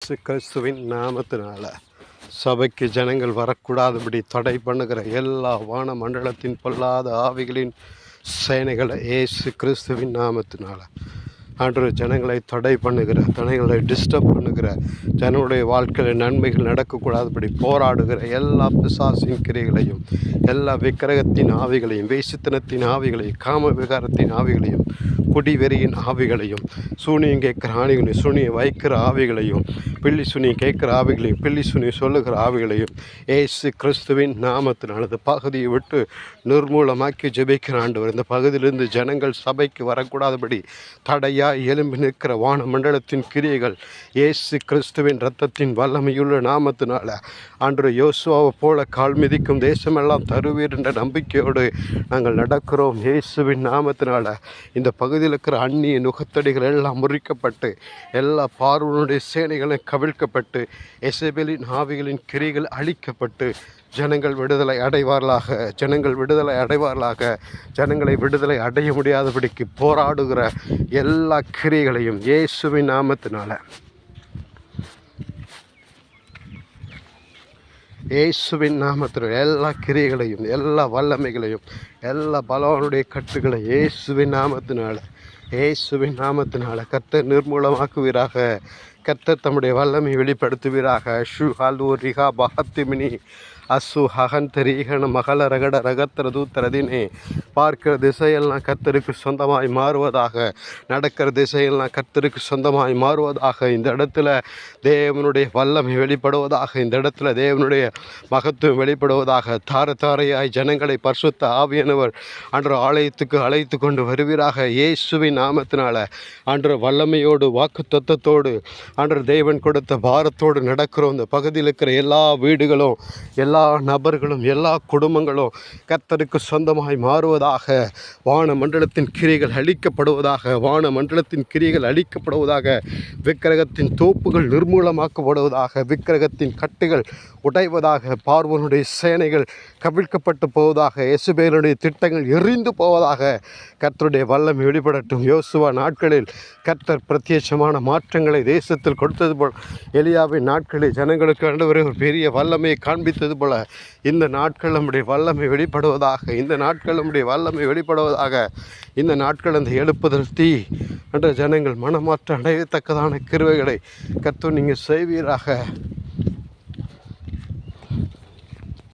இயேசு கிறிஸ்துவின் நாமத்தினால சபைக்கு ஜனங்கள் வரக்கூடாதபடி தடை பண்ணுகிற எல்லா வான மண்டலத்தின் பொல்லாத ஆவிகளின் சேனைகளை இயேசு கிறிஸ்துவின் நாமத்தினால ஜனங்களை தடை பண்ணுகிற, ஜனங்களை டிஸ்டர்ப் பண்ணுகிற, ஜனங்களுடைய வாழ்க்கையில் நன்மைகள் நடக்கக்கூடாதபடி போராடுகிற எல்லா பிசாசின் கிரைகளையும், எல்லா விக்கிரகத்தின் ஆவிகளையும், வேசித்தனத்தின் ஆவிகளையும், காம விகாரத்தின் ஆவிகளையும், குடிவெறியின் ஆவிகளையும், சூனியம் கேட்குற ஆவிகளையும், சூனியம் வைக்கிற ஆவிகளையும், பில்லி சுனியம் கேட்குற ஆவிகளையும், பில்லி சுனியம் சொல்லுகிற ஆவிகளையும் ஏசு கிறிஸ்துவின் நாமத்தினால இந்த பகுதியை விட்டு நிர்மூலமாக்கி ஜெபிக்கிற ஆண்டவர். இந்த பகுதியிலிருந்து ஜனங்கள் சபைக்கு வரக்கூடாதபடி தடையாக எலும்பி நிற்கிற வான மண்டலத்தின் கிரியைகள் இயேசு கிறிஸ்துவின் இரத்தத்தின் வல்லமையுள்ள நாமத்தினால அன்று யோசுவாவை போல கால் மிதிக்கும் தேசமெல்லாம் தருவீர் என்ற நம்பிக்கையோடு நாங்கள் நடக்கிறோம். இயேசுவின் நாமத்தினால இந்த பகுதியில் இருக்கிற அந்நிய நுகத்தடிகள் எல்லாம் முறிக்கப்பட்டு, எல்லா பார்வனுடைய சேனைகளும் கவிழ்க்கப்பட்டு, எசபேலின் ஆவிகளின் கிரிகள் அழிக்கப்பட்டு, ஜனங்கள் விடுதலை அடைவார்களாக, ஜனங்களை விடுதலை அடைய முடியாதபடிக்கு போராடுகிற எல்லா கிரியைகளையும் இயேசுவின் நாமத்தினால எல்லா கிரியைகளையும், எல்லா வல்லமைகளையும், எல்லா பலவானுடைய கட்டுகளை இயேசுவின் நாமத்தினால கர்த்தர் நிர்மூலமாக்குவீராக. கர்த்தர் தம்முடைய வல்லமை வெளிப்படுத்துவீராக. ஷு ஹாலு ரிஹா பஹத்திமினி அசு ஹகன் தெரீகன மகள ரகட ரகத்திர தூத்திரதினே. பார்க்கிற திசையெல்லாம் கர்த்தருக்கு சொந்தமாய் மாறுவதாக, நடக்கிற திசையெல்லாம் கர்த்தருக்கு சொந்தமாய் மாறுவதாக. இந்த இடத்துல தேவனுடைய வல்லமை வெளிப்படுவதாக, இந்த இடத்துல தேவனுடைய மகத்துவம் வெளிப்படுவதாக. தாரையாய் ஜனங்களை பரிசுத்த ஆவியானவர் அன்று ஆலயத்துக்கு அழைத்து கொண்டு வருவீராக. இயேசுவின் நாமத்தினால அன்று வல்லமையோடு வாக்கு தத்தத்தோடு அன்று தேவன் கொடுத்த பாரத்தோடு நடக்கிறோம். இந்த பகுதியில் இருக்கிற எல்லா வீடுகளும், எல்லா நபர்களும், எல்லா குடும்பங்களும் கர்த்தருக்கு சொந்தமாய் மாறுவதாக. வான மண்டலத்தின் கிரிகள் அழிக்கப்படுவதாக. விக்கிரகத்தின் தோப்புகள் நிர்மூலமாக்கப்படுவதாக. விக்கிரகத்தின் கட்டுகள் உடைவதாக. பார்வோனுடைய சேனைகள் கவிழ்க்கப்பட்டு போவதாக. எசபேலுடைய திட்டங்கள் எரிந்து போவதாக. கர்த்தருடைய வல்லமை வெளிப்படட்டும். யோசுவா நாட்களில் கர்த்தர் பிரத்யட்சமான மாற்றங்களை தேசத்தில் கொடுத்தது போல், எலியாவின் நாட்களில் ஜனங்களுக்கு ஆண்டவரே ஒரு பெரிய வல்லமையை காண்பித்தது போல இந்த நாட்கள் நம்முடைய வல்லமை வெளிப்படுவதாக. இந்த நாட்கள் அந்த எழுப்புதல் தீ என்ற ஜனங்கள் மனமாற்றம் அடையத்தக்கதான கிருபைகளை கர்த்தர் நீங்கள் செய்வீராக.